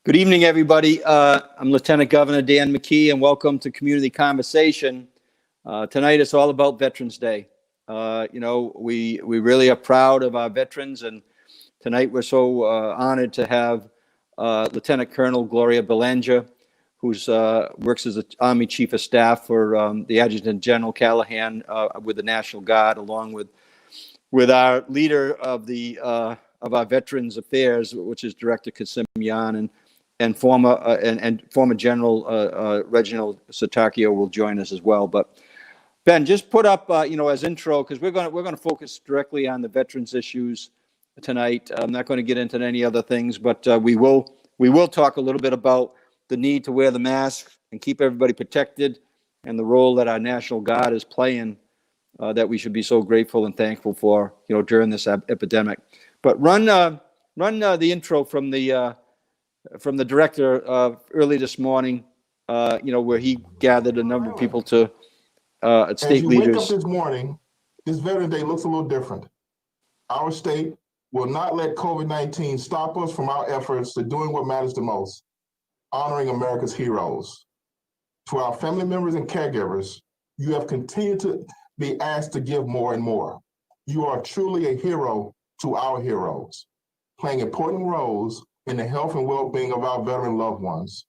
Good evening, everybody. I'm Lieutenant Governor Dan McKee, and welcome to Community Conversation. Tonight, it's all about Veterans Day. We really are proud of our veterans, and tonight we're so honored to have Lieutenant Colonel Gloria Berlanga, who's works as the Army Chief of Staff for the Adjutant General Callahan with the National Guard, along with our leader of our Veterans Affairs, which is Director Kasim, and former General Reginald Centracchio will join us as well. But Ben, just put up as intro, because we're going to focus directly on the veterans issues tonight. I'm not going to get into any other things, but we will talk a little bit about the need to wear the mask and keep everybody protected, and the role that our National Guard is playing, that we should be so grateful and thankful for, during this epidemic. But run the intro from the director early this morning, where he gathered a number of people to state leaders. As you wake up this morning, this Veterans Day looks a little different. Our state will not let COVID-19 stop us from our efforts to doing what matters the most, honoring America's heroes. To our family members and caregivers, you have continued to be asked to give more and more. You are truly a hero to our heroes, playing important roles in the health and well-being of our veteran loved ones.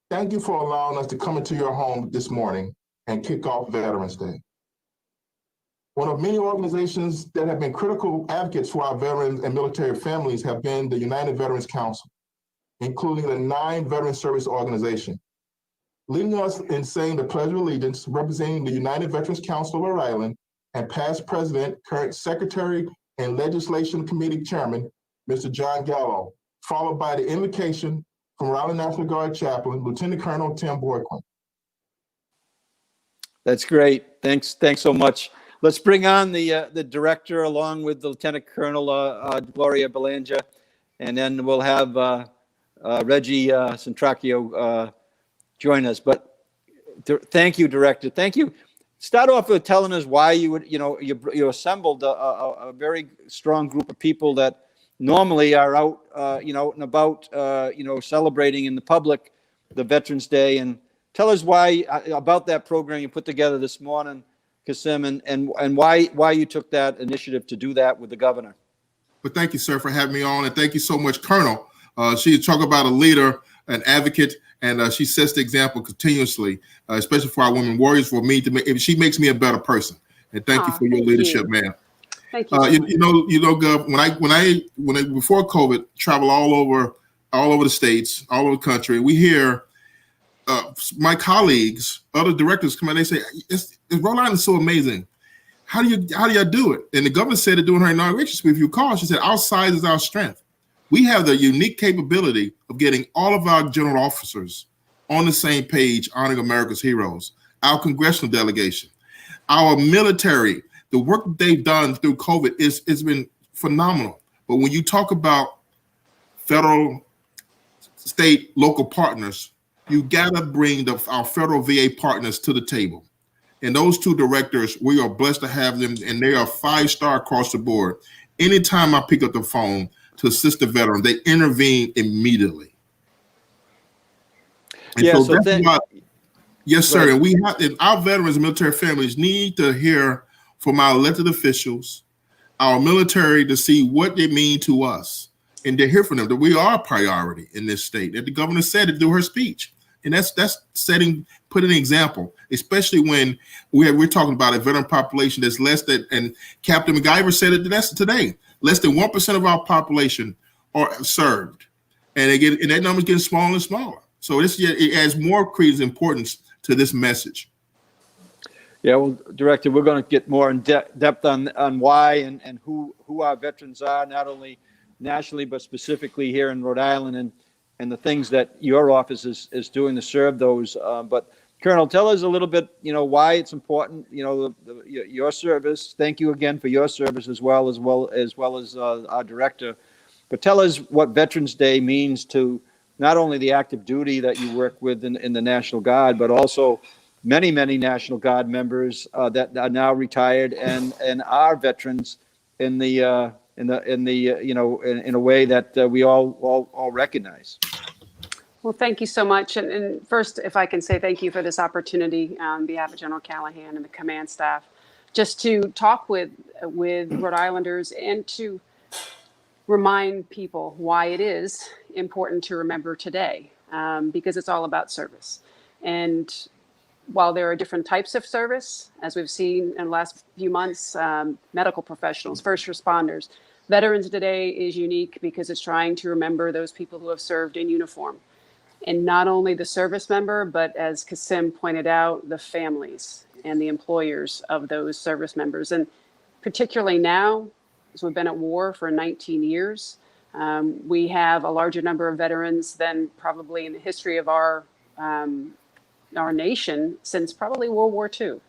Thank you for allowing us to come into your home this morning and kick off Veterans Day. One of many organizations that have been critical advocates for our veterans and military families have been the United Veterans Council, including the 9 veteran service organizations. Leading us in saying the Pledge of Allegiance, representing the United Veterans Council of Rhode Island, and past president, current secretary, and legislation committee chairman, Mr. John Gallo, followed by the invocation from Rhode Island National Guard Chaplain, Lieutenant Colonel Tim Boykin. That's great. Thanks so much. Let's bring on the director, along with the Lieutenant Colonel Gloria Berlanga, and then we'll have Reggie Centracchio join us. But thank you, Director. Thank you. Start off with telling us why you assembled a very strong group of people that normally are out, out and about, celebrating in the public the Veterans Day, and tell us why about that program you put together this morning, Kasim, and why you took that initiative to do that with the governor. Well, thank you, sir, for having me on, and thank you so much, Colonel. She talk about a leader, an advocate, and she sets the example continuously, especially for our women warriors. For me, she makes me a better person. And thank you for your leadership, man. Thank you. Gov, when I before COVID, travel all over the states, all over the country, we hear my colleagues, other directors come in, they say, Rhode Island is so amazing. How do y'all do it? And the governor said it during her inauguration speech. If you recall, she said, our size is our strength. We have the unique capability of getting all of our general officers on the same page, honoring America's heroes, our congressional delegation, our military. The work that they've done through COVID it's been phenomenal. But when you talk about federal, state, local partners, you gotta bring our federal VA partners to the table. And those 2 directors, we are blessed to have them, and they are 5-star across the board. Anytime I pick up the phone to assist the veteran, they intervene immediately. And yeah, so that's why, yes, sir. Right. And our veterans and military families need to hear from our elected officials, our military, to see what they mean to us, and to hear from them that we are a priority in this state. That the governor said it through her speech, and that's putting an example, especially when we're talking about a veteran population that's less than, and Captain McGyver said it today, less than 1% of our population are served, and that number is getting smaller and smaller. So it adds more credence and importance to this message. Yeah, well, Director, we're going to get more in depth on why and who our veterans are, not only nationally, but specifically here in Rhode Island, and the things that your office is doing to serve those. But Colonel, tell us a little bit, why it's important, your service. Thank you again for your service as well as our director. But tell us what Veterans Day means to not only the active duty that you work with in the National Guard, but also many National Guard members that are now retired and are veterans in a way that we all recognize. Well, thank you so much. And first, if I can say thank you for this opportunity on behalf of General Callahan and the command staff, just to talk with Rhode Islanders and to remind people why it is important to remember today, because it's all about service. And while there are different types of service, as we've seen in the last few months, medical professionals, first responders, Veterans Day is unique because it's trying to remember those people who have served in uniform. And not only the service member, but as Kasim pointed out, the families and the employers of those service members. And particularly now, as we've been at war for 19 years, we have a larger number of veterans than probably in the history of our nation since probably World War II.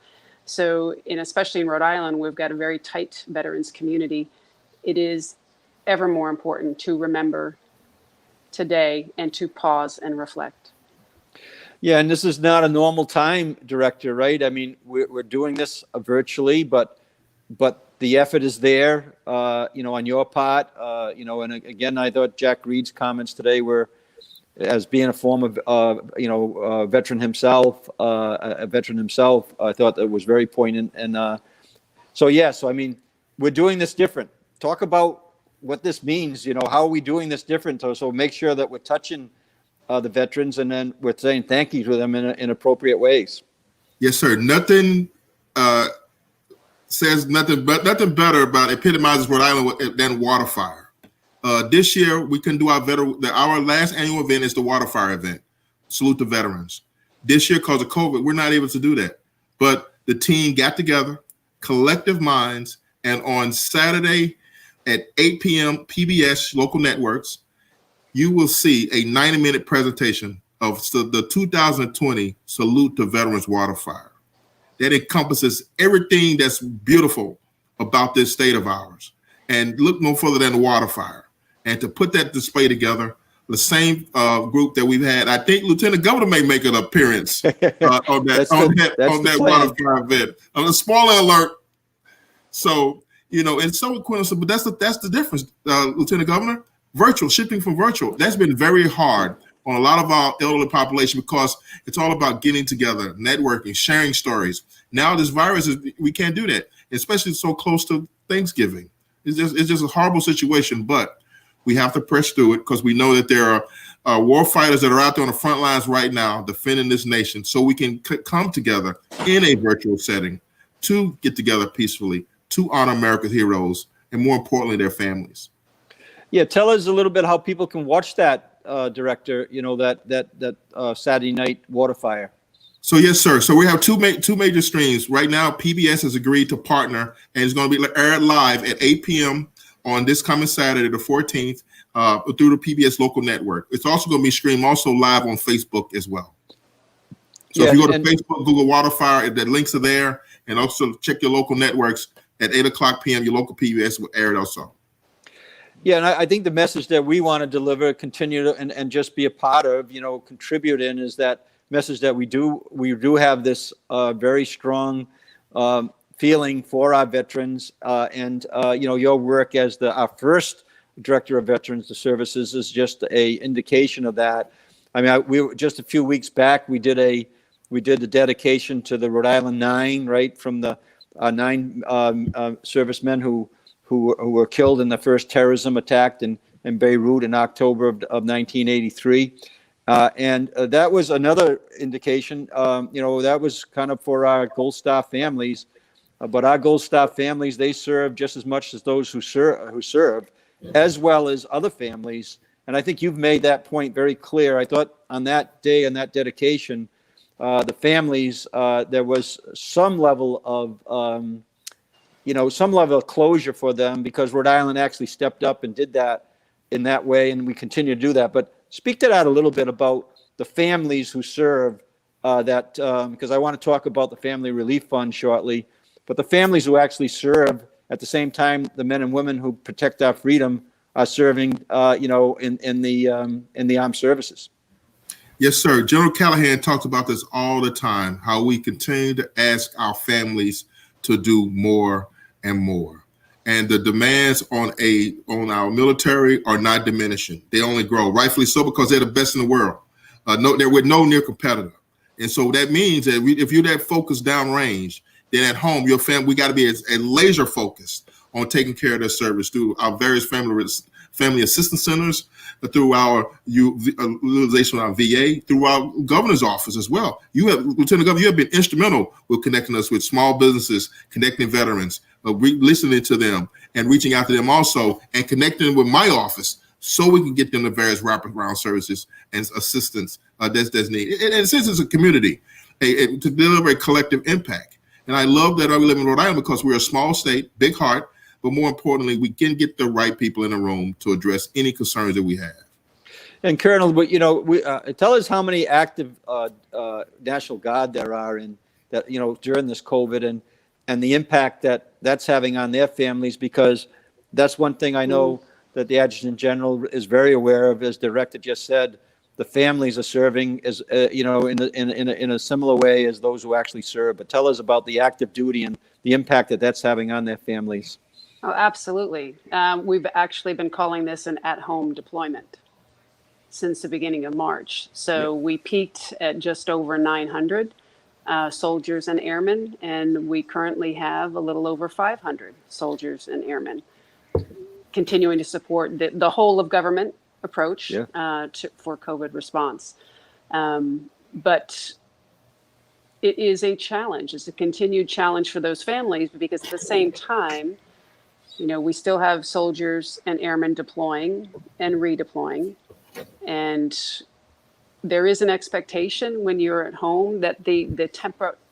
So, especially in Rhode Island, we've got a very tight veterans community. It is ever more important to remember today and to pause and reflect. Yeah, and this is not a normal time, Director, right? I mean, we're doing this virtually, but the effort is there, on your part, and again, I thought Jack Reed's comments today were, as being a form of, a veteran himself, I thought that was very poignant. And so I mean, we're doing this different. Talk about what this means, how are we doing this different? So make sure that we're touching the veterans, and then we're saying thank you to them in appropriate ways. Yes, sir. Nothing says nothing better about epitomizes Rhode Island than water fire. This year we can do our last annual event is the water fire event. Salute the veterans. This year, because of COVID, we're not able to do that. But the team got together, collective minds, and on Saturday at 8 p.m. PBS local networks, you will see a 90-minute presentation of the 2020 Salute to Veterans Water Fire. That encompasses everything that's beautiful about this state of ours. And look no further than the water fire. And to put that display together, the same group that we've had, I think Lieutenant Governor may make an appearance on that water fire event. On a spoiler alert. So, it's so equitable, but that's the difference, Lieutenant Governor. Shifting from virtual, that's been very hard on a lot of our elderly population because it's all about getting together, networking, sharing stories. Now this virus, we can't do that, especially so close to Thanksgiving. It's just a horrible situation, but we have to press through it because we know that there are war fighters that are out there on the front lines right now defending this nation, so we can come together in a virtual setting to get together peacefully, to honor America's heroes, and more importantly, their families. Yeah, tell us a little bit how people can watch that, Director, that Saturday night water fire. So, yes, sir. So we have two major streams. Right now, PBS has agreed to partner, and it's going to be aired live at 8 p.m. on this coming Saturday, the 14th, through the PBS local network. It's also going to be streamed also live on Facebook as well. So if you go to Facebook, Google Water Fire, the links are there. And also check your local networks at 8 o'clock p.m. Your local PBS will air it also. Yeah, and I think the message that we want to deliver, continue to, and just be a part of, contribute in, is that message that we do have this very strong feeling for our veterans, and your work as our first Director of Veterans Services is just a indication of that. I mean, we were just a few weeks back, we did the dedication to the Rhode Island 9, right, from the 9 servicemen who were killed in the first terrorism attack in Beirut in October of 1983. And that was another indication, that was kind of for our Gold Star families. But our Gold Star families, they serve just as much as those who served, as well as other families. And I think you've made that point very clear. I thought on that day, on that dedication, the families, there was some level of closure for them, because Rhode Island actually stepped up and did that in that way, and we continue to do that. But speak to that a little bit about the families who serve because I want to talk about the Family Relief Fund shortly, but the families who actually serve at the same time the men and women who protect our freedom are serving, in the armed services. Yes, sir. General Callahan talks about this all the time, how we continue to ask our families to do more and more. And the demands on our military are not diminishing. They only grow, rightfully so, because they're the best in the world. We're no near competitor. And so that means that if you're that focused downrange, then at home, your family, we got to be as laser focused on taking care of their service through our various family assistance centers, through our utilization of our VA, through our governor's office as well. Lieutenant Governor, you have been instrumental with connecting us with small businesses, connecting veterans, listening to them and reaching out to them also, and connecting with my office so we can get them the various wraparound services and assistance that's needed. And since it's a community, to deliver a collective impact. And I love that I live in Rhode Island because we're a small state, big heart, but more importantly, we can get the right people in the room to address any concerns that we have. And Colonel, but tell us how many active National Guard there are in that, during this COVID, and the impact that's having on their families, because that's one thing I know that the Adjutant General is very aware of. As Director just said, the families are serving as in a similar way as those who actually serve. But tell us about the active duty and the impact that's having on their families. Oh, absolutely. We've actually been calling this an at-home deployment since the beginning of March. So we peaked at just over 900 soldiers and airmen, and we currently have a little over 500 soldiers and airmen, continuing to support the whole of government approach for COVID response. But it is a challenge. It's a continued challenge for those families, because at the same time, we still have soldiers and airmen deploying and redeploying. And there is an expectation when you're at home that the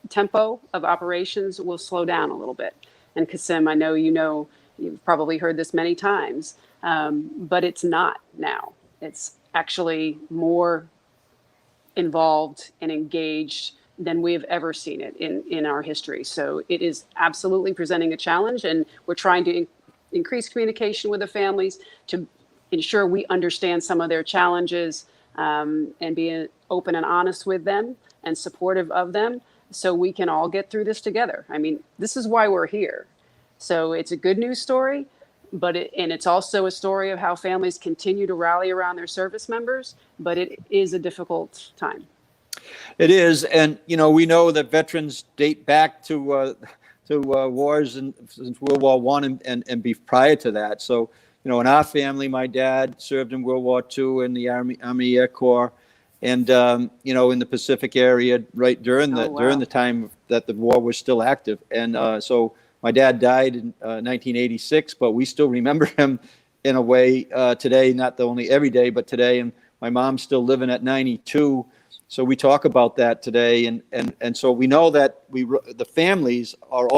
tempo of operations will slow down a little bit. And Kasim, I know you've probably heard this many times, but it's not now. It's actually more involved and engaged than we have ever seen it in our history. So it is absolutely presenting a challenge, and we're trying to increase communication with the families to ensure we understand some of their challenges, and be open and honest with them and supportive of them, so we can all get through this together. I mean, this is why we're here. So it's a good news story, but it's also a story of how families continue to rally around their service members, but it is a difficult time. It is, and we know that veterans date back to wars since World War I and prior to that. So in our family, my dad served in World War II in the Army Air Corps, and in the Pacific area right during the time that the war was still active. And so my dad died in 1986, but we still remember him in a way today, not only every day, but today. And my mom's still living at 92. So we talk about that today, and so we know that the families are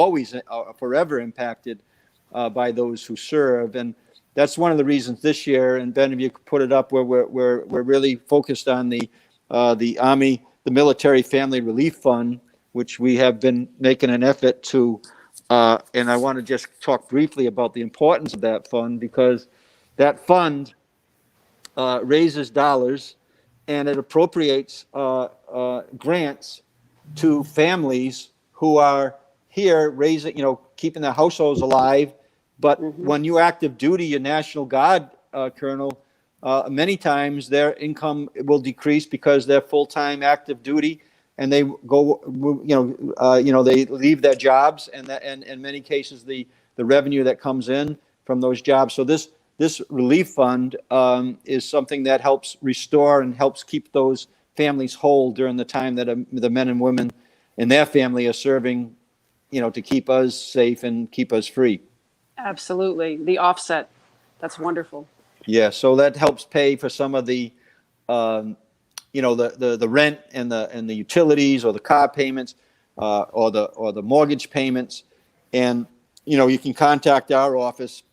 forever impacted by those who serve, and that's one of the reasons this year. And Ben, if you could put it up, where we're really focused on the Army, the Military Family Relief Fund, which we have been making an effort to, and I want to just talk briefly about the importance of that fund, because that fund raises dollars, and it appropriates grants to families who are here raising, keeping their households alive. But when you active duty, your National Guard, Colonel, many times their income will decrease because they're full-time active duty, and they go, they leave their jobs, and in many cases the revenue that comes in from those jobs. So this relief fund is something that helps restore and helps keep those families whole during the time that the men and women in their family are serving, to keep us safe and keep us free. Absolutely. The offset. That's wonderful. Yeah. So that helps pay for some of the, the rent and the utilities, or the car payments, or the mortgage payments. And, you can contact our office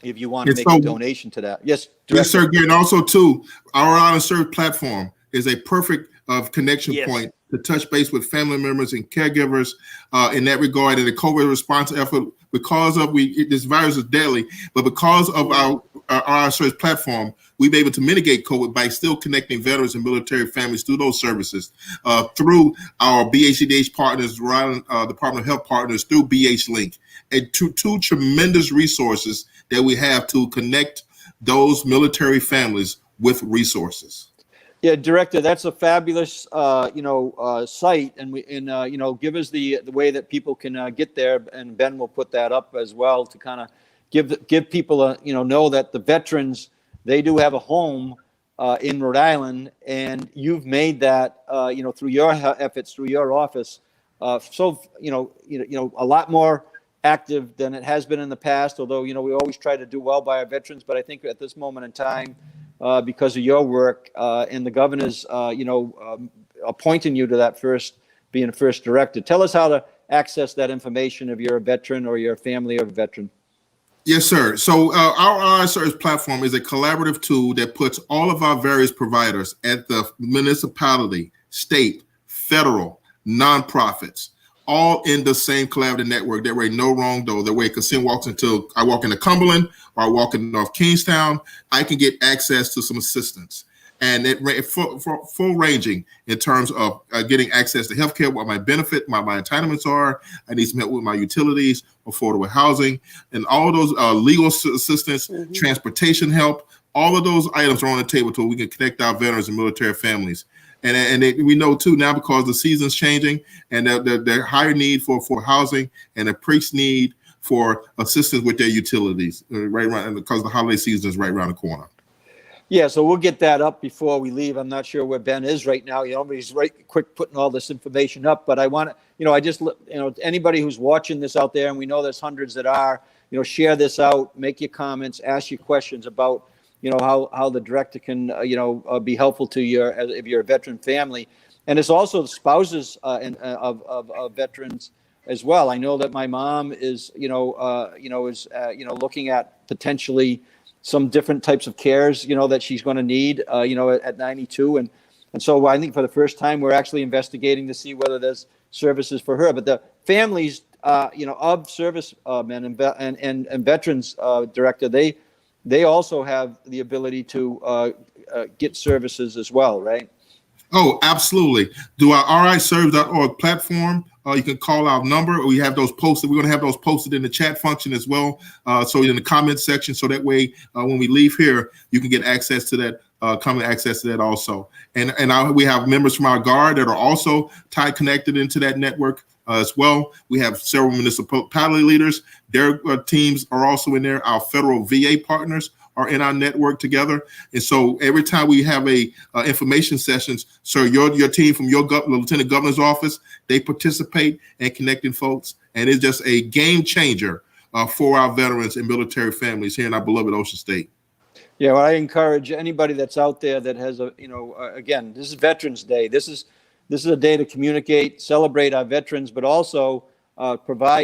if you want to make a donation to that. Yes, Director. Yes, sir. And also, too, our Honor Serve platform is a perfect connection point to touch base with family members and caregivers in that regard. And the COVID response effort, because of this virus is deadly, but because of our Honor Serve platform, we've been able to mitigate COVID by still connecting veterans and military families through those services, through our BHCDH partners, Rhode Island Department of Health partners, through BH Link, and two tremendous resources that we have to connect those military families with resources. Yeah, Director, that's a fabulous, site, and give us the way that people can get there, and Ben will put that up as well to kind of give people know that the veterans, they do have a home in Rhode Island, and you've made that through your efforts, through your office, a lot more active than it has been in the past. Although we always try to do well by our veterans, but I think at this moment in time, because of your work and the governor's, appointing you to that being first director. Tell us how to access that information if you're a veteran or your family of a veteran. Yes, sir. So our RI Service platform is a collaborative tool that puts all of our various providers at the municipality, state, federal, nonprofits, all in the same collaborative network. That way, no wrong door. That way, Kasim I walk into Cumberland or I walk into North Kingstown, I can get access to some assistance. And it full ranging in terms of getting access to healthcare, what my benefit, my entitlements are. I need some help with my utilities, affordable housing, and all of those legal assistance, transportation help. All of those items are on the table so we can connect our veterans and military families. And we know too now, because the season's changing and the higher need for housing and a priest need for assistance with their utilities right around, because the holiday season is right around the corner. Yeah, so we'll get that up before we leave. I'm not sure where Ben is right now. He's right quick putting all this information up. But I want to, anybody who's watching this out there, and we know there's hundreds that are, share this out, make your comments, ask your questions about, how the director can, be helpful to if you're a veteran family. And it's also the spouses of veterans as well. I know that my mom is, looking at potentially some different types of cares, that she's going to need, at 92. And so I think for the first time, we're actually investigating to see whether there's services for her. But the families, of service men and veterans, Director, they also have the ability to get services as well, right? Oh, absolutely. Do our RIServe.org platform. You can call our number, or we have those posted. We're going to have those posted in the chat function as well. So in the comment section, so that way when we leave here, you can get access to that, access to that also. And we have members from our Guard that are also connected into that network as well. We have several municipality leaders. Their teams are also in there. Our federal VA partners are in our network together. And so every time we have a information sessions, so your team from your Lieutenant Governor's office, they participate in connecting folks. And it's just a game changer for our veterans and military families here in our beloved Ocean State. Yeah, well, I encourage anybody that's out there that has again, this is Veterans Day. This is a day to communicate, celebrate our veterans, but also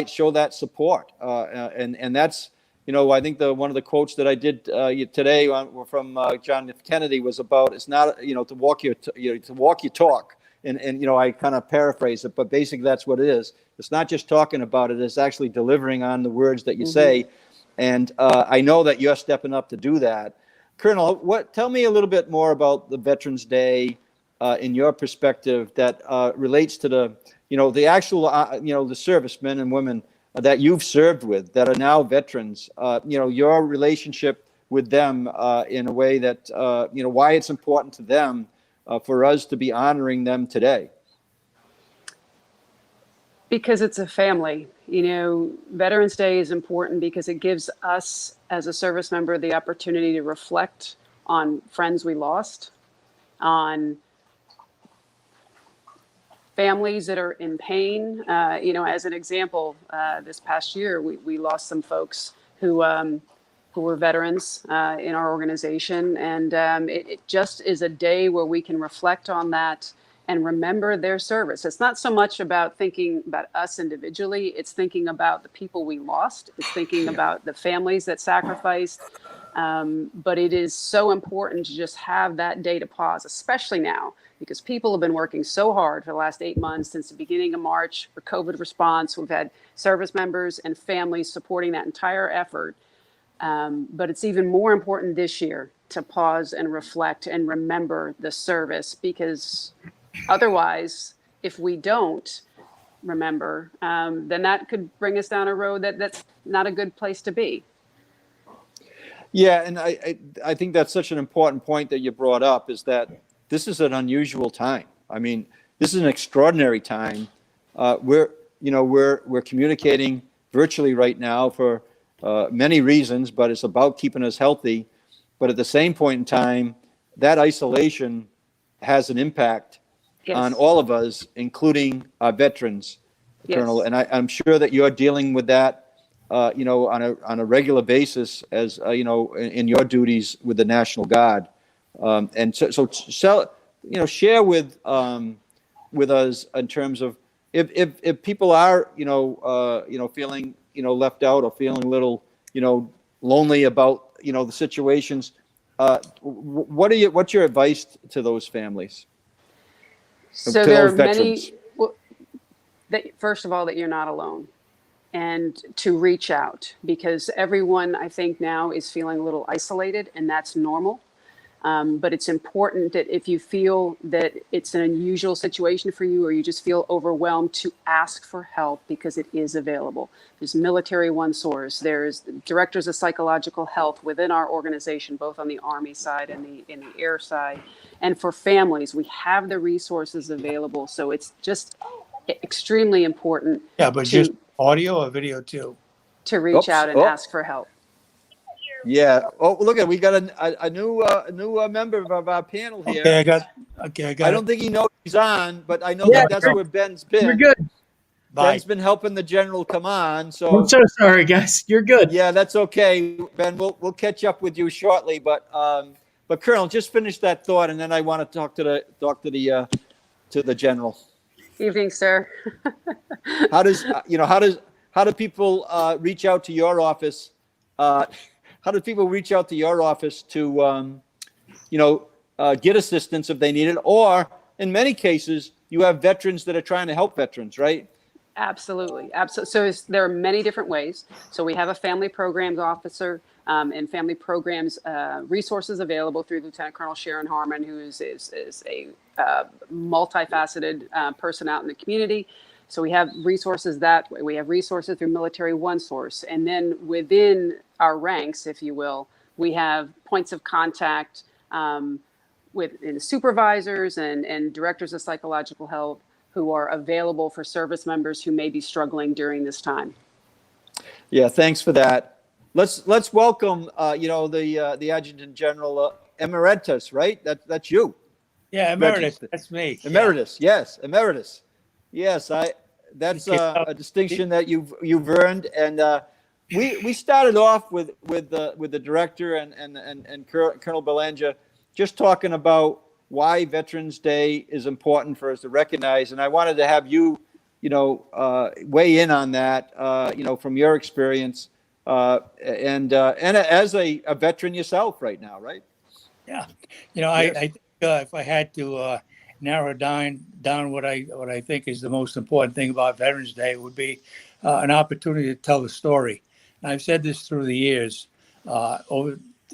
show that support. And that's, I think one of the quotes that I did today from John F. Kennedy was about, it's not, to walk your talk. And I kind of paraphrase it, but basically that's what it is. It's not just talking about it, it's actually delivering on the words that you say. And I know that you're stepping up to do that. Colonel, tell me a little bit more about the Veterans Day in your perspective that relates to the actual, the servicemen and women that you've served with that are now veterans, your relationship with them in a way that, why it's important to them for us to be honoring them today. Because it's a family. Veterans Day is important because it gives us as a service member the opportunity to reflect on friends we lost, on families that are in pain. As an example, this past year, we lost some folks who were veterans in our organization. And it just is a day where we can reflect on that and remember their service. It's not so much about thinking about us individually. It's thinking about the people we lost. It's thinking about the families that sacrificed. But it is so important to just have that day to pause, especially now, because people have been working so hard for the last 8 months since the beginning of March for COVID response. We've had service members and families supporting that entire effort. But it's even more important this year to pause and reflect and remember the service, because otherwise, if we don't remember, then that could bring us down a road that's not a good place to be. Yeah, and I think that's such an important point that you brought up, is that, this is an unusual time. I mean, this is an extraordinary time. We're communicating virtually right now for many reasons, but it's about keeping us healthy. But at the same point in time, that isolation has an impact on all of us, including our veterans, Colonel. And I'm sure that you're dealing with that, on a regular basis, as in your duties with the National Guard. And so share with us in terms of if people are feeling left out or feeling a little lonely about the situations. What's your advice to those families? So there are many. Well, first of all, that you're not alone, and to reach out, because everyone, I think, now is feeling a little isolated, and that's normal. But it's important that if you feel that it's an unusual situation for you, or you just feel overwhelmed, to ask for help, because it is available. There's Military One Source. There's directors of psychological health within our organization, both on the Army side and in the air side. And for families, we have the resources available. So it's just extremely important. Yeah, but just audio or video too? To reach out and ask for help. Yeah. Oh, look at, we got a new member of our panel here. Okay, I got. I don't think he knows he's on, but I know that's where Ben's been. You're good. Ben's been helping the general come on. So I'm so sorry, guys. You're good. Yeah, that's okay, Ben. We'll catch up with you shortly. But Colonel, just finish that thought, and then I want to talk to the general. Evening, sir. How do people reach out to your office? How do people reach out to your office to, get assistance if they need it? Or in many cases, you have veterans that are trying to help veterans, right? Absolutely. So there are many different ways. So we have a family programs officer and family programs resources available through Lieutenant Colonel Sharon Harmon, who is a multifaceted person out in the community. So we have resources that way. We have resources through Military One Source. And then within our ranks, if you will, we have points of contact in supervisors and directors of psychological health who are available for service members who may be struggling during this time. Yeah, thanks for that. Let's welcome the Adjutant General Emeritus, right? That's you. Yeah, Emeritus. That's me. Emeritus, yes, Emeritus. Yes, that's a distinction that you've earned, and we started off with the director and Colonel Berlanga just talking about why Veterans Day is important for us to recognize, and I wanted to have you, weigh in on that, from your experience, and as a veteran yourself right now, right? Yeah, I think if I had to narrow down what I think is the most important thing about Veterans Day, it would be an opportunity to tell the story. And I've said this through the years,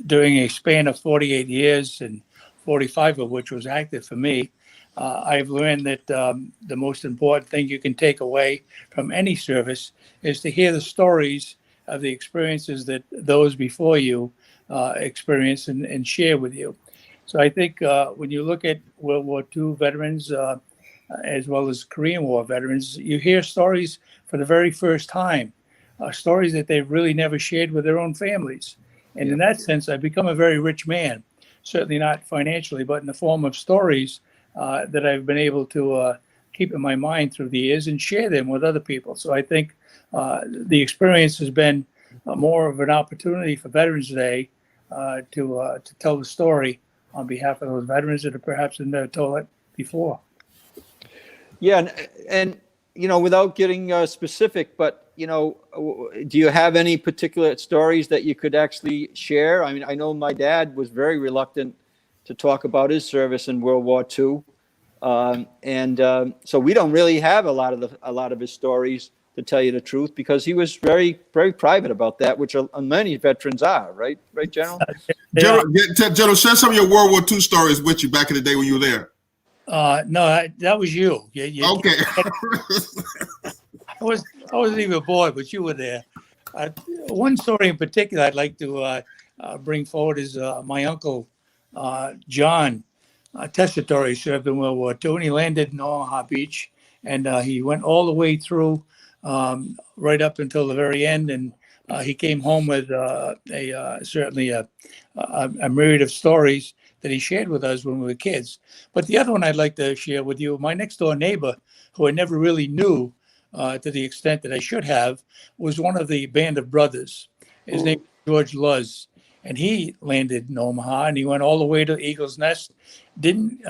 during a span of 48 years, and 45 of which was active for me. I've learned that the most important thing you can take away from any service is to hear the stories of the experiences that those before you experience and share with you. So I think when you look at World War II veterans, as well as Korean War veterans, you hear stories for the very first time, stories that they've really never shared with their own families. And in that sense, I've become a very rich man, certainly not financially, but in the form of stories that I've been able to keep in my mind through the years and share them with other people. So I think the experience has been more of an opportunity for Veterans Day to tell the story on behalf of those veterans that have perhaps never told it before. Yeah, and without getting specific, but do you have any particular stories that you could actually share? I mean, I know my dad was very reluctant to talk about his service in World War II, so we don't really have a lot of his stories, to tell you the truth, because he was very, very private about that, which many veterans are, right, General? General, share some of your World War II stories with you back in the day when you were there. No, that was you. Okay. I wasn't even a boy, but you were there. One story in particular I'd like to bring forward is my uncle, John, testatory, served in World War II, and he landed in Omaha Beach, and he went all the way through, right up until the very end, and he came home with certainly a myriad of stories that he shared with us when we were kids. But the other one I'd like to share with you, my next door neighbor, who I never really knew to the extent that I should have, was one of the band of brothers. His name was George Luz, and he landed in Omaha, and he went all the way to Eagle's Nest, didn't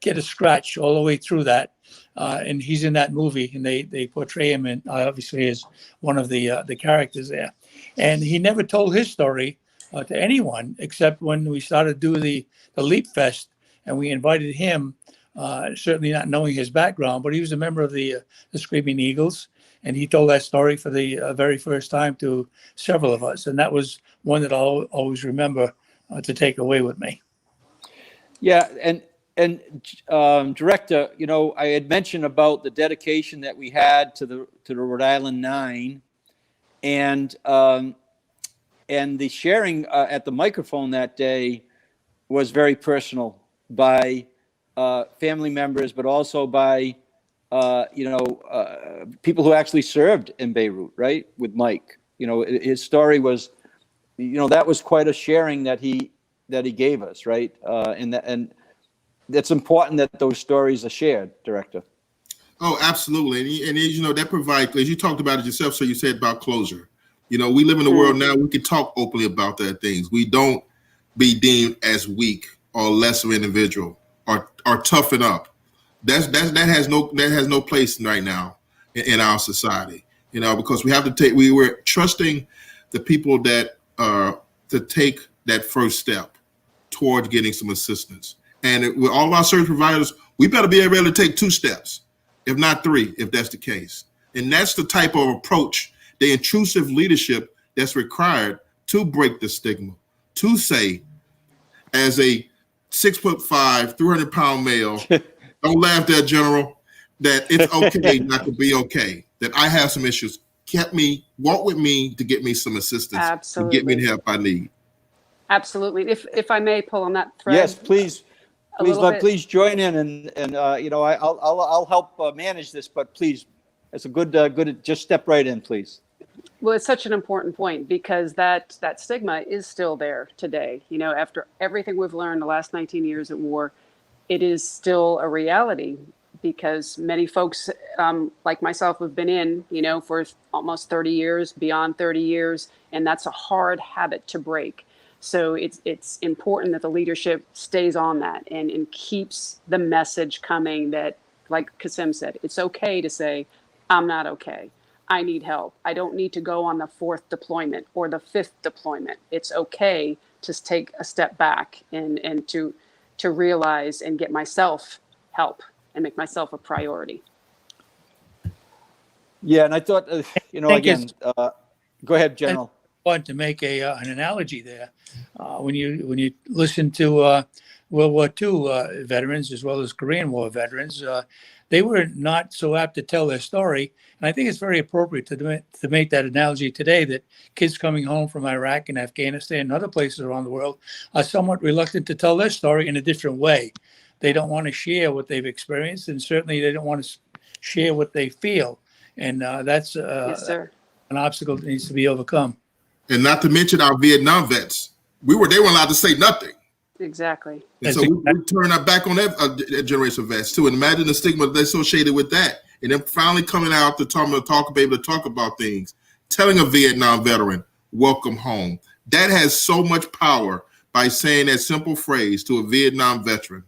get a scratch all the way through that. And he's in that movie, and they portray him in, obviously as one of the characters there. And he never told his story to anyone except when we started doing the Leap Fest, and we invited him, certainly not knowing his background, but he was a member of the Screaming Eagles, and he told that story for the very first time to several of us, and that was one that I'll always remember to take away with me. Yeah, and Director, I had mentioned about the dedication that we had to the Rhode Island Nine, and the sharing at the microphone that day was very personal by family members, but also by people who actually served in Beirut, right? With Mike, his story was, that was quite a sharing that he gave us, right? And it's important that those stories are shared, Director. Oh, absolutely. And that provides, as you talked about it yourself, so you said about closure. We live in a world now, we can talk openly about that things. We don't be deemed as weak or less of an individual or toughen up. That has no place right now in our society, because we're trusting the people that to take that first step towards getting some assistance. And with all of our service providers, we better be able to take 2 steps, if not 3, if that's the case. And that's the type of approach, the intrusive leadership that's required to break the stigma, to say, as a 6'5", 300-pound male, don't laugh there, General, that it's okay not to be okay, that I have some issues. Walk with me to get me some assistance. Absolutely. To get me the help I need. Absolutely. If I may pull on that thread. Yes, please. Please join in, and I'll help manage this. But please, it's a good. Just step right in, please. Well, it's such an important point because that stigma is still there today. After everything we've learned the last 19 years at war, it is still a reality because many folks like myself have been in, for almost 30 years, beyond 30 years, and that's a hard habit to break. So it's important that the leadership stays on that and keeps the message coming that, like Kasim said, it's okay to say, I'm not okay. I need help. I don't need to go on the 4th deployment or the 5th deployment. It's okay to take a step back and to realize and get myself help and make myself a priority. Yeah, and I thought, again, go ahead, General. I want to make an analogy there. When you listen to World War II veterans as well as Korean War veterans, they were not so apt to tell their story. And I think it's very appropriate to make that analogy today that kids coming home from Iraq and Afghanistan and other places around the world are somewhat reluctant to tell their story in a different way. They don't want to share what they've experienced, and certainly they don't want to share what they feel. And that's Yes, sir. an obstacle that needs to be overcome. And not to mention our Vietnam vets. They weren't allowed to say nothing. Exactly. And so we turn our back on that generation of vets too. And imagine the stigma that's associated with that. And then finally coming out to be able to talk about things, telling a Vietnam veteran, welcome home. That has so much power by saying that simple phrase to a Vietnam veteran.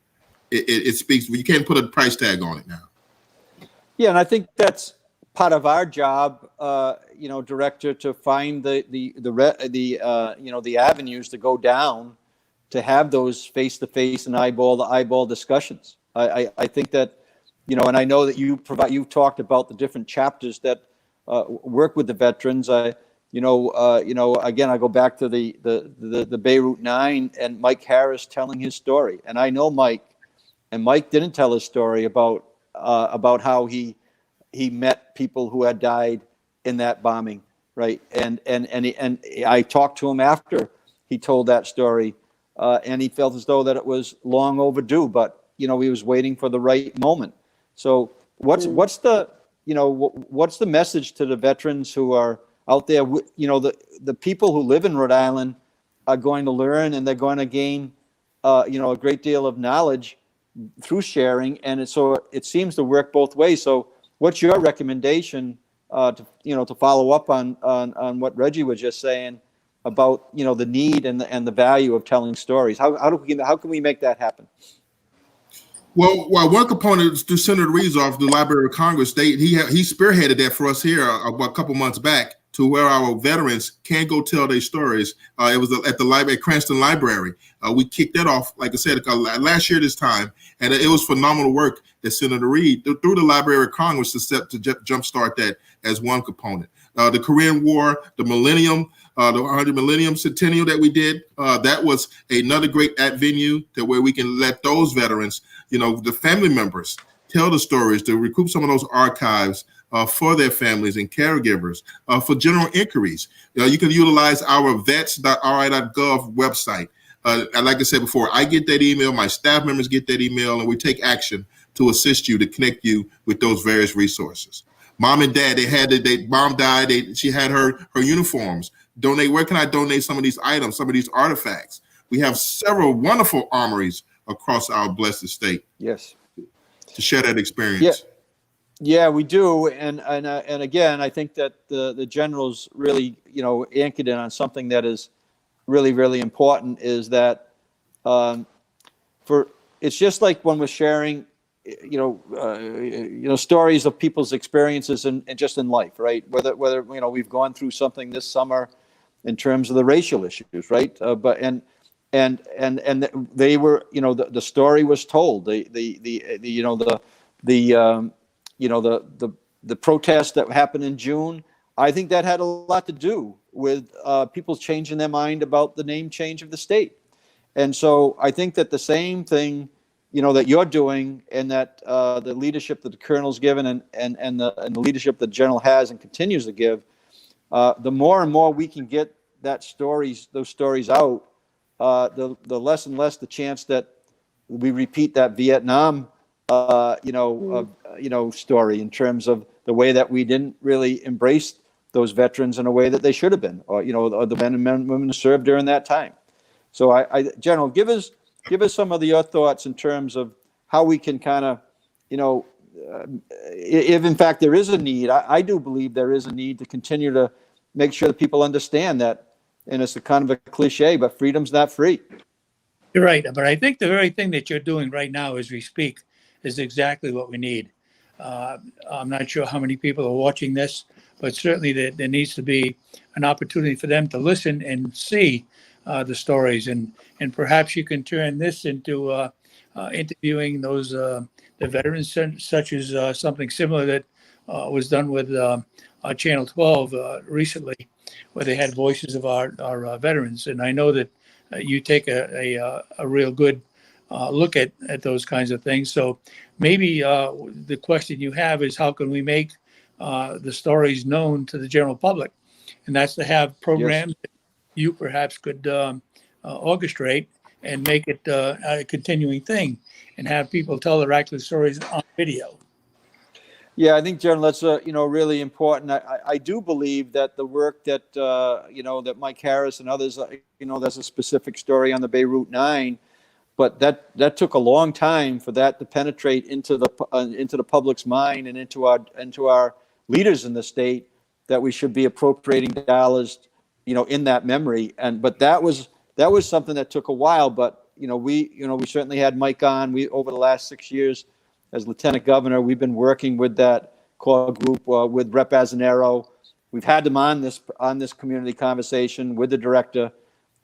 It speaks, you can't put a price tag on it now. Yeah, and I think that's part of our job, Director, to find the avenues to go down to have those face-to-face and eyeball-to-eyeball discussions. I think that, and I know that you've talked about the different chapters that work with the veterans. Again, I go back to the Beirut Nine and Mike Harris telling his story, and I know Mike, and Mike didn't tell his story about how he met people who had died in that bombing, right? And I talked to him after he told that story and he felt as though that it was long overdue, but he was waiting for the right moment. So what's the message to the veterans who are out there? The people who live in Rhode Island are going to learn, and they're going to gain a great deal of knowledge through sharing, and it seems to work both ways. So what's your recommendation to follow up on what Reggie was just saying about the need and the value of telling stories? How can we make that happen? Well, one component is through Senator Reed's office, the Library of Congress. He spearheaded that for us here a couple months back, to where our veterans can go tell their stories. It was at the library, at Cranston Library. We kicked that off, like I said, last year this time, and it was phenomenal work that Senator Reed through the Library of Congress to jumpstart that as one component. The Korean War, the Millennium, the 100 Millennium Centennial that we did, that was another great venue to where we can let those veterans, the family members, tell the stories, to recoup some of those archives for their families and caregivers, for general inquiries. You can utilize our vets.ri.gov website. And like I said before, I get that email, my staff members get that email, and we take action to assist you, to connect you with those various resources. Mom and dad, mom died, she had her uniforms. Donate, where can I donate some of these items, some of these artifacts? We have several wonderful armories across our blessed state. Yes. To share that experience. Yeah, we do. And again, I think that the generals really, anchored in on something that is really, really important, is that it's just like when we're sharing, stories of people's experiences and just in life, right? Whether we've gone through something this summer in terms of the racial issues, right? But they were, the story was told. The protest that happened in June, I think that had a lot to do with people changing their mind about the name change of the state. And so I think that the same thing, that you're doing, and that the leadership that the colonel's given and the leadership that the general has and continues to give, the more and more we can get those stories out, the less and less the chance that we repeat that Vietnam story, in terms of the way that we didn't really embrace those veterans in a way that they should have been, or the men and women who served during that time. So General, give us some of your thoughts in terms of how we can kind of, if in fact there is a need. I do believe there is a need to continue to make sure that people understand that, and it's a kind of a cliche, but freedom's not free. You're right, but I think the very thing that you're doing right now as we speak is exactly what we need. I'm not sure how many people are watching this, but certainly there needs to be an opportunity for them to listen and see the stories, and perhaps you can turn this into interviewing those the veterans, such as something similar that was done with Channel 12 recently, where they had voices of our veterans. And I know that you take a real good look at those kinds of things. So maybe the question you have is, how can we make the stories known to the general public? And that's to have programs that you perhaps could orchestrate and make it a continuing thing, and have people tell their actual stories on video. Yeah, I think, General, that's really important. I do believe that the work that that Mike Harris and others, there's a specific story on the Beirut 9, but that took a long time for that to penetrate into the public's mind and into our leaders in the state, that we should be appropriating dollars, in that memory. But that was something that took a while. But we certainly had Mike on. We, over the last 6 years as Lieutenant Governor, we've been working with that core group, with Rep. Azanero. We've had them on this community conversation with the director,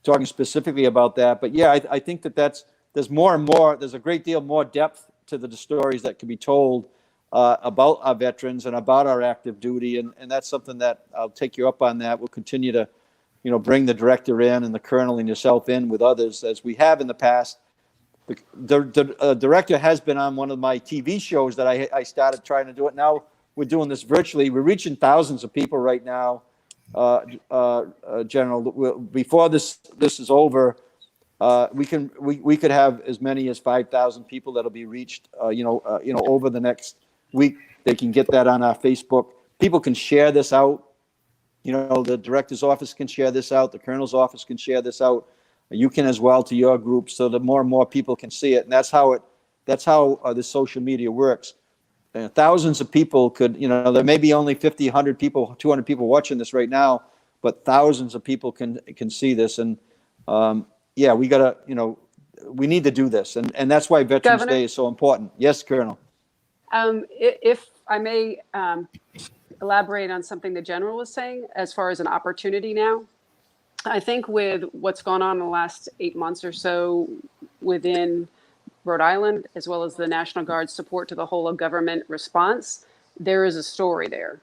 talking specifically about that. But yeah, I think there's more and more. There's a great deal more depth to the stories that can be told about our veterans and about our active duty, and that's something that I'll take you up on. That we'll continue to, bring the director in and the colonel and yourself in with others, as we have in the past. The director has been on one of my TV shows that I started trying to do it. Now we're doing this virtually. We're reaching thousands of people right now, General. Before this is over, we could have as many as 5,000 people that'll be reached, over the next week. They can get that on our Facebook. People can share this out. The director's office can share this out. The colonel's office can share this out. You can as well to your group, so that more and more people can see it. And that's how the social media works. Thousands of people could, there may be only 50, 100 people, 200 people watching this right now, but thousands of people can see this. And we gotta, we need to do this. And that's why Veterans Governor? Day is so important. Yes, Colonel. If I may elaborate on something the general was saying as far as an opportunity now. I think with what's gone on in the last 8 months or so within Rhode Island, as well as the National Guard's support to the whole of government response, there is a story there.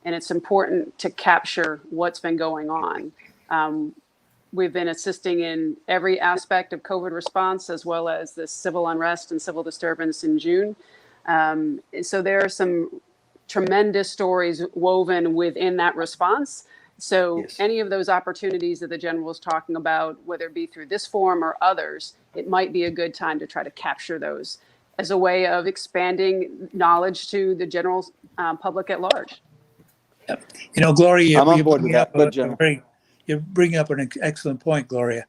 And it's important to capture what's been going on. We've been assisting in every aspect of COVID response, as well as the civil unrest and civil disturbance in June. So there are some tremendous stories woven within that response. So Yes. any of those opportunities that the general was talking about, whether it be through this forum or others, it might be a good time to try to capture those as a way of expanding knowledge to the general public at large. Gloria, I'm on board with that. Good, General. You bring up an excellent point, Gloria.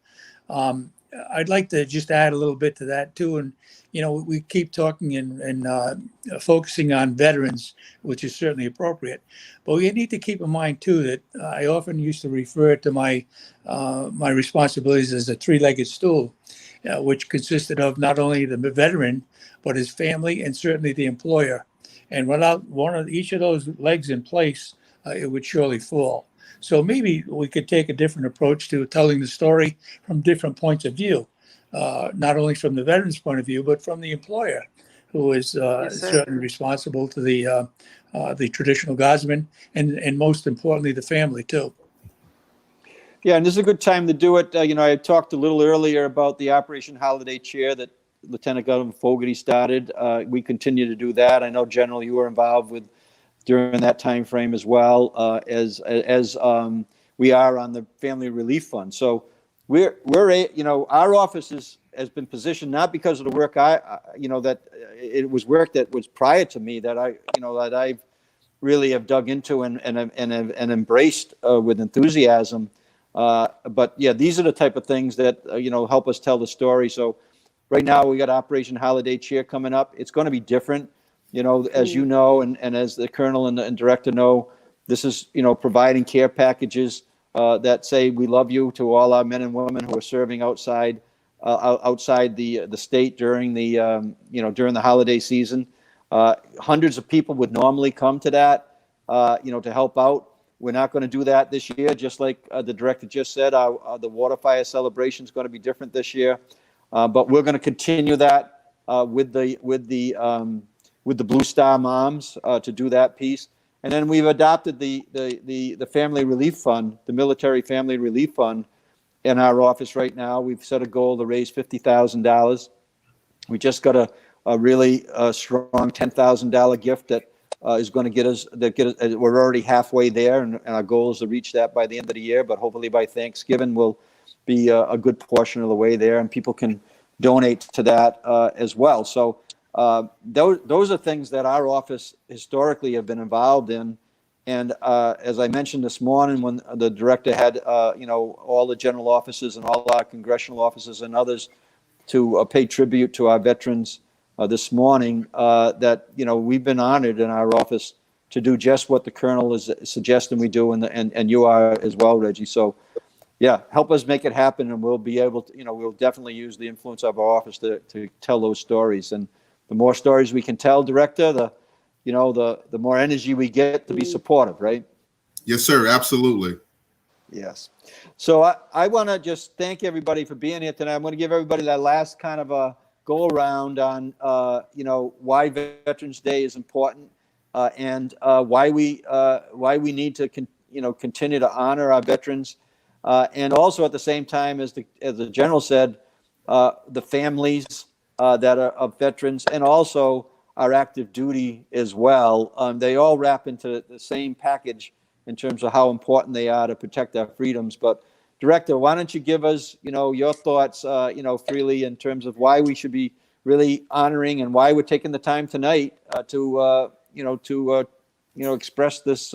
I'd like to just add a little bit to that too. And, we keep talking and focusing on veterans, which is certainly appropriate. But we need to keep in mind too that I often used to refer to my responsibilities as a three-legged stool, which consisted of not only the veteran, but his family and certainly the employer. And without each of those legs in place, it would surely fall. So maybe we could take a different approach to telling the story from different points of view, not only from the veteran's point of view, but from the employer, who is certainly responsible to the traditional guardsmen and most importantly, the family too. Yeah, and this is a good time to do it. I talked a little earlier about the Operation Holiday Cheer that Lieutenant Governor Fogarty started. We continue to do that. I know, General, you were involved with during that time frame as well as we are on the Family Relief Fund. So our office has been positioned not because of the work that it was work that was prior to me that I really have dug into and embraced with enthusiasm. But yeah, these are the type of things that help us tell the story. So right now we got Operation Holiday Cheer coming up. It's going to be different. As you know, and as the colonel and director know, this is, providing care packages that say we love you to all our men and women who are serving outside the state during the holiday season. Hundreds of people would normally come to that, to help out. We're not going to do that this year, just like the director just said. The water fire celebration is going to be different this year, but we're going to continue that with the Blue Star Moms to do that piece. And then we've adopted the Family Relief Fund, the Military Family Relief Fund in our office right now. We've set a goal to raise $50,000. We just got a really strong $10,000 gift that is going to get us, we're already halfway there, and our goal is to reach that by the end of the year, but hopefully by Thanksgiving we'll be a good portion of the way there, and people can donate to that as well. So those are things that our office historically have been involved in. And as I mentioned this morning, when the director had, all the general offices and all our congressional offices and others to pay tribute to our veterans this morning, that, we've been honored in our office to do just what the colonel is suggesting we do, and you are as well, Reggie. So, yeah, help us make it happen, and we'll be able to, we'll definitely use the influence of our office to tell those stories. And the more stories we can tell, Director, the more energy we get to be supportive, right? Yes, sir. Absolutely. Yes. So I want to just thank everybody for being here tonight. I'm going to give everybody that last kind of a go around on, why Veterans Day is important and why we need to, continue to honor our veterans. And also at the same time, as the general said, the families that are of veterans, and also our active duty as well. They all wrap into the same package in terms of how important they are to protect our freedoms. But, Director, why don't you give us, your thoughts, freely in terms of why we should be really honoring and why we're taking the time tonight to express this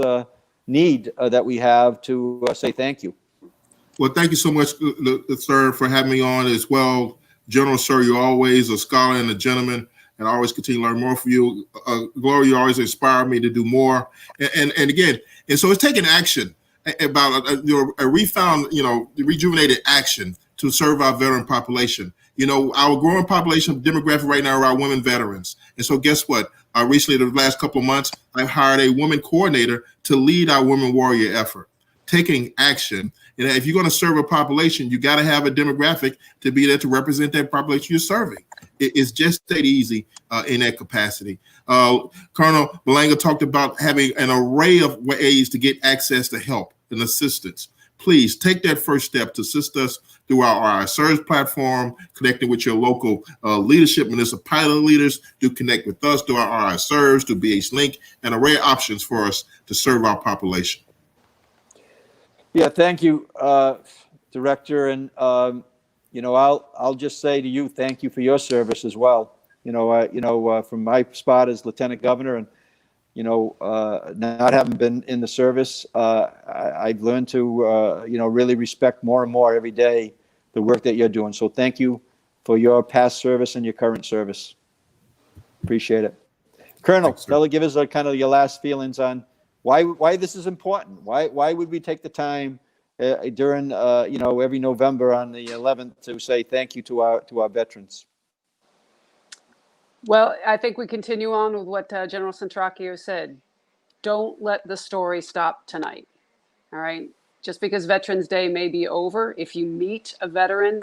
need that we have to say thank you. Well, thank you so much, sir, for having me on as well. General, sir, you're always a scholar and a gentleman, and I always continue to learn more from you. Gloria, you always inspire me to do more. And again, and so it's taking action about a rejuvenated action to serve our veteran population. Our growing population demographic right now are our women veterans. And so guess what? Recently, the last couple of months, I've hired a women coordinator to lead our women warrior effort, taking action. And if you're going to serve a population, you got to have a demographic to be there to represent that population you're serving. It's just that easy in that capacity. Colonel Berlanga talked about having an array of ways to get access to help and assistance. Please take that first step to assist us through our service platform, connecting with your local leadership, municipality leaders, to connect with us through our serves, through BH Link, an array of options for us to serve our population. Yeah, thank you, Director. And, I'll just say to you, thank you for your service as well. From my spot as Lieutenant Governor and, not having been in the service, I've learned to, really respect more and more every day the work that you're doing. So thank you for your past service and your current service. Appreciate it. Colonel, that'll give us kind of your last feelings on why this is important. Why would we take the time during every November on the 11th to say thank you to our veterans? Well, I think we continue on with what General Centracchio said. Don't let the story stop tonight. All right. Just because Veterans Day may be over, if you meet a veteran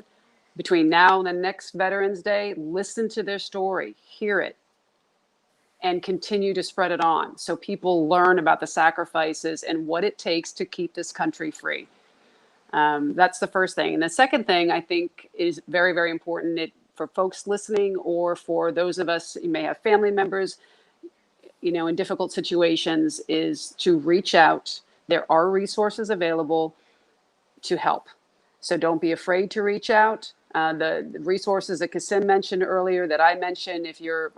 between now and the next Veterans Day, listen to their story, hear it, and continue to spread it on so people learn about the sacrifices and what it takes to keep this country free. That's the first thing. And the second thing I think is very, very important for folks listening, or for those of us who may have family members, in difficult situations, is to reach out. There are resources available to help. So don't be afraid to reach out. The resources that Kasim mentioned earlier, that I mentioned, if you're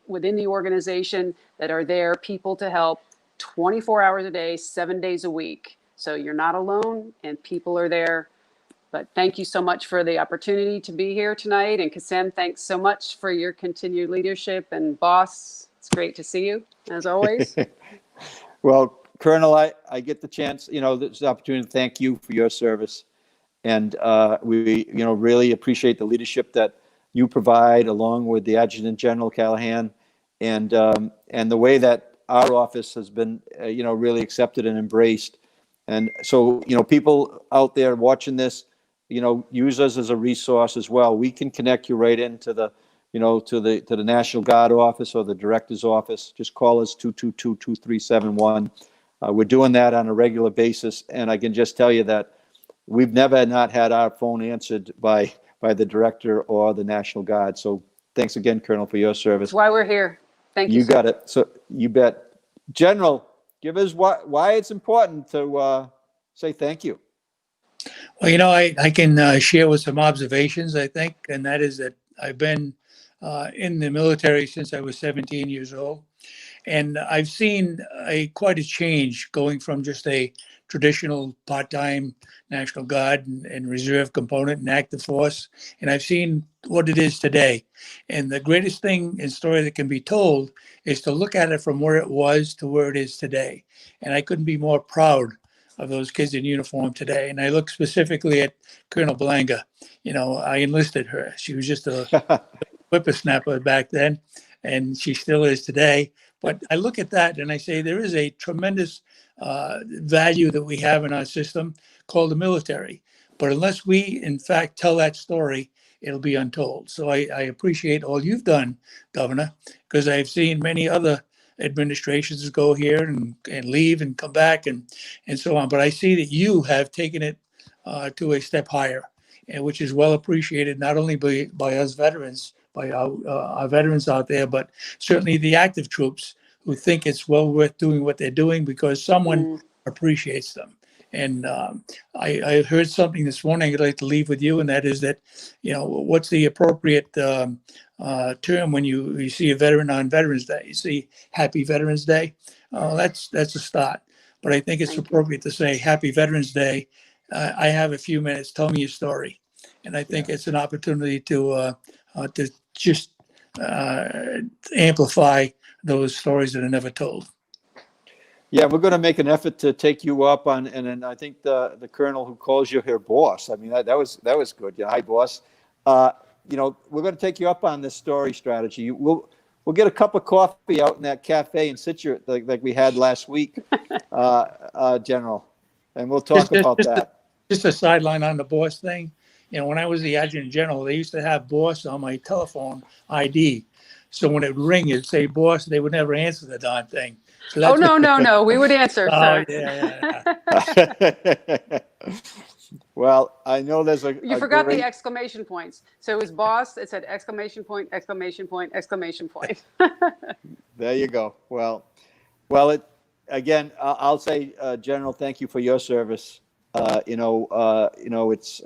within the organization, that are there, people to help 24 hours a day, 7 days a week. So you're not alone and people are there. But thank you so much for the opportunity to be here tonight. And Kasim, thanks so much for your continued leadership. And boss, it's great to see you as always. Well, Colonel, I get the chance, this opportunity to thank you for your service. And we, really appreciate the leadership that you provide, along with the Adjutant General Callahan, and the way that our office has been, really accepted and embraced. And so, people out there watching this, use us as a resource as well. We can connect you right into the, to the National Guard office or the Director's office. Just call us 222-2371. We're doing that on a regular basis, and I can just tell you that we've never not had our phone answered by the Director or the National Guard. So thanks again, Colonel, for your service. That's why we're here. Thank you. You got it. So you bet. General, give us why it's important to say thank you. Well, I can share with some observations, I think, and that is that I've been in the military since I was 17 years old. And I've seen quite a change going from just a traditional part-time National Guard and reserve component and active force. And I've seen what it is today. And the greatest thing and story that can be told is to look at it from where it was to where it is today. And I couldn't be more proud of those kids in uniform today. And I look specifically at Colonel Berlanga. I enlisted her. She was just a whippersnapper back then, and she still is today. But I look at that and I say there is a tremendous value that we have in our system called the military. But unless we, in fact, tell that story, it'll be untold. So I appreciate all you've done, Governor, because I've seen many other administrations go here and leave and come back and so on. But I see that you have taken it to a step higher, and which is well appreciated, not only by us veterans, by our veterans out there, but certainly the active troops who think it's well worth doing what they're doing because someone appreciates them. And I heard something this morning I'd like to leave with you, and that is that, what's the appropriate term when you see a veteran on Veterans Day? You see Happy Veterans Day. That's a start. But I think it's Thank you. appropriate to say Happy Veterans Day. I have a few minutes. Tell me your story. And I think it's an opportunity to just amplify those stories that are never told. Yeah, we're going to make an effort to take you up on, and then I think the colonel who calls you her boss. I mean, that was good. Yeah, hi, boss. We're going to take you up on this story strategy. We'll get a cup of coffee out in that cafe in Situate like we had last week, General, and we'll talk about that. Just a sideline on the boss thing. When I was the adjutant general, they used to have boss on my telephone ID. So when it would ring, it'd say boss. They would never answer the darn thing. So Oh, no. We would answer, sir. Yeah. Well, I know there's You forgot the exclamation points. So it was boss. It said exclamation point, exclamation point, exclamation point. There you go. Well, again, I'll say, General, thank you for your service. It's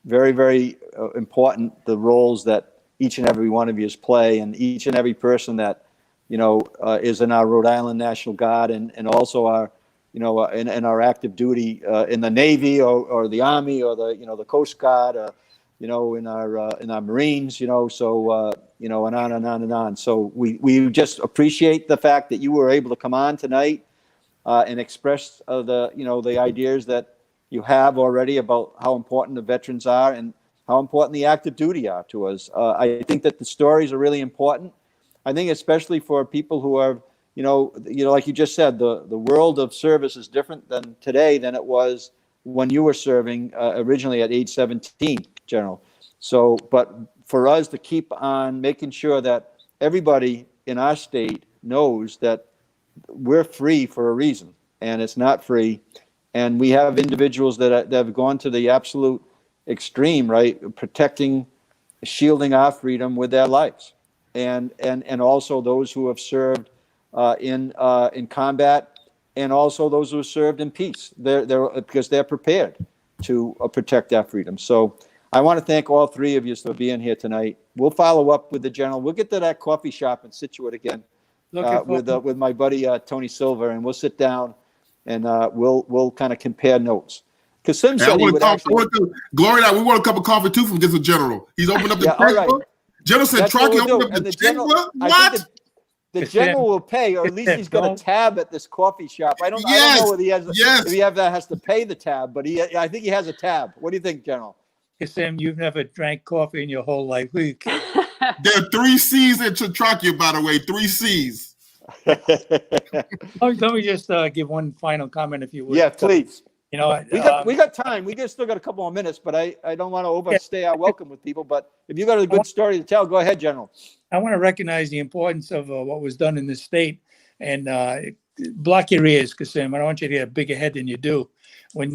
very, very important, the roles that each and every one of you play, and each and every person that, is in our Rhode Island National Guard and also our, in our active duty in the Navy or the Army or the Coast Guard, in our Marines, and on and on and on. So we just appreciate the fact that you were able to come on tonight and express the ideas that you have already about how important the veterans are and how important the active duty are to us. I think that the stories are really important. I think especially for people who are, like you just said, the world of service is different than today than it was when you were serving originally at age 17, General. So, but for us to keep on making sure that everybody in our state knows that we're free for a reason, and it's not free. And we have individuals that have gone to the absolute extreme, right? Protecting, shielding our freedom with their lives. And also those who have served in combat, and also those who have served in peace. They're because they're prepared to protect our freedom. So I want to thank all three of you for being here tonight. We'll follow up with the General. We'll get to that coffee shop in Situate again with my buddy Tony Silver, and we'll sit down and we'll kind of compare notes. Kasim said he would actually. Gloria, we want a cup of coffee too from the General. He's opened up the checkbook. Right. General Centracchio opened up the checkbook. What? The General will pay, or at least he's got a tab at this coffee shop. I don't know whether he has. If he has to pay the tab, but I think he has a tab. What do you think, General? Kasim, you've never drank coffee in your whole life. There are 3 C's in Centracchio, by the way. 3 C's. Let me just give one final comment, if you would. Yeah, please. We got time. We still got a couple more minutes, but I don't want to overstay our welcome with people. But if you got a good story to tell, go ahead, General. I want to recognize the importance of what was done in this state, and block your ears, Kasim. I don't want you to get a bigger head than you do. When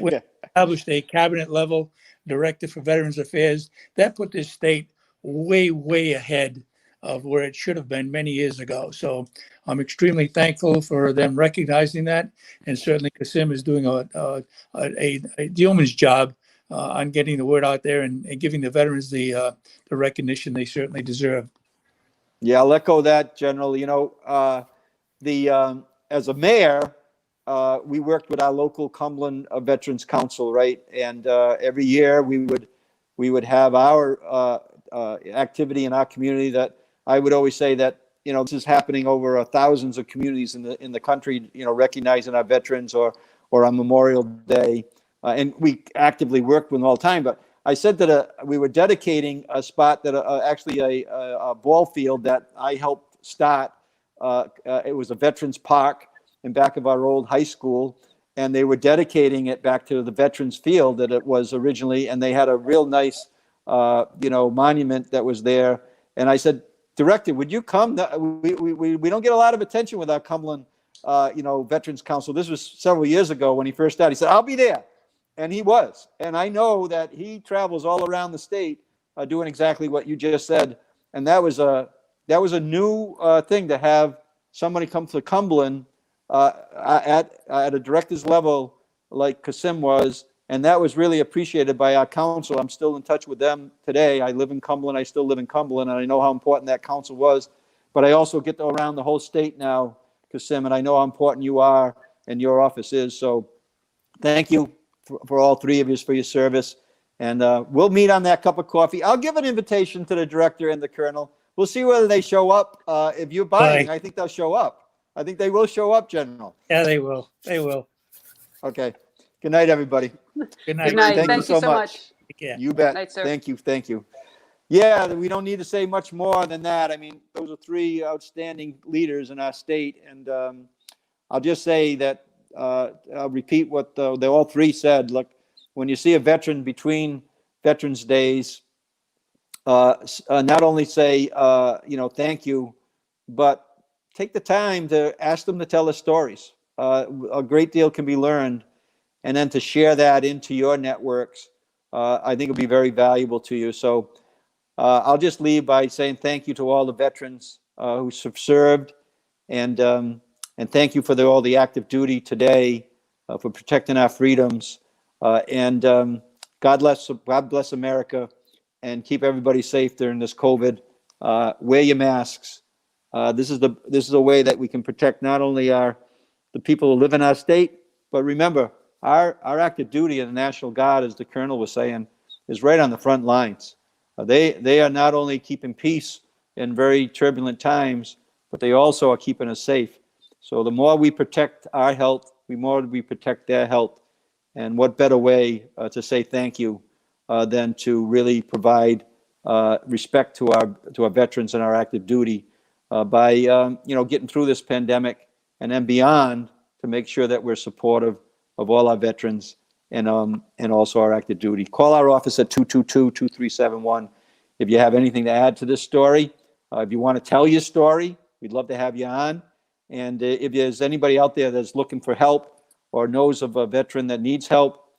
we established a cabinet level director for Veterans Affairs, that put this state way, way ahead of where it should have been many years ago. So I'm extremely thankful for them recognizing that, and certainly Kasim is doing a yeoman's job on getting the word out there and giving the veterans the recognition they certainly deserve. Yeah, I'll echo that, General. As a mayor, we worked with our local Cumberland Veterans Council, right? And every year we would have our activity in our community that I would always say that, this is happening over thousands of communities in the country, recognizing our veterans or on Memorial Day. And we actively worked with them all the time. But I said that we were dedicating a spot that actually a ball field that I helped start. It was a veterans park in back of our old high school. And they were dedicating it back to the veterans field that it was originally. And they had a real nice, monument that was there. And I said, Director, would you come? We don't get a lot of attention with our Cumberland, Veterans Council. This was several years ago when he first started. He said, I'll be there. And he was. And I know that he travels all around the state doing exactly what you just said. And that was a new thing to have somebody come to Cumberland at a director's level like Kasim was, and that was really appreciated by our council. I'm still in touch with them today. I live in Cumberland. I still live in Cumberland, and I know how important that council was. But I also get around the whole state now, Kasim, and I know how important you are and your office is. So thank you for all three of you for your service. And we'll meet on that cup of coffee. I'll give an invitation to the director and the colonel. We'll see whether they show up. If you're buying, Bye. I think they'll show up. I think they will show up, General. Yeah, they will. They will. Okay. Good night, everybody. Good night. Good night. Thank you Thank you so so much. much. Take care. You bet. Night, sir. Thank you. Thank you. Yeah, we don't need to say much more than that. I mean, those are three outstanding leaders in our state. And I'll just say that I'll repeat what they all three said. Look, when you see a veteran between Veterans Days, not only say, thank you, but take the time to ask them to tell their stories. A great deal can be learned. And then to share that into your networks, I think it'll be very valuable to you. So I'll just leave by saying thank you to all the veterans who have served, and thank you for all the active duty today for protecting our freedoms. And God bless America, and keep everybody safe during this COVID. Wear your masks. This is a way that we can protect not only the people who live in our state, but remember, our active duty in the National Guard, as the colonel was saying, is right on the front lines. They are not only keeping peace in very turbulent times, but they also are keeping us safe. So the more we protect our health, the more we protect their health. And what better way to say thank you than to really provide respect to our veterans and our active duty by getting through this pandemic and then beyond, to make sure that we're supportive of all our veterans and also our active duty. Call our office at 222-2371 if you have anything to add to this story. If you want to tell your story, we'd love to have you on. And if there's anybody out there that's looking for help or knows of a veteran that needs help,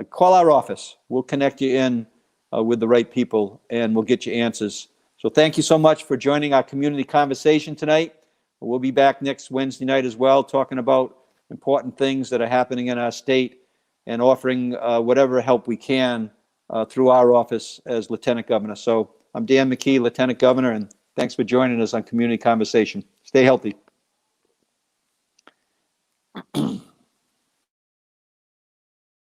call our office. We'll connect you in with the right people, and we'll get you answers. So thank you so much for joining our community conversation tonight. We'll be back next Wednesday night as well, talking about important things that are happening in our state and offering whatever help we can through our office as Lieutenant Governor. So I'm Dan McKee, Lieutenant Governor, and thanks for joining us on Community Conversation. Stay healthy.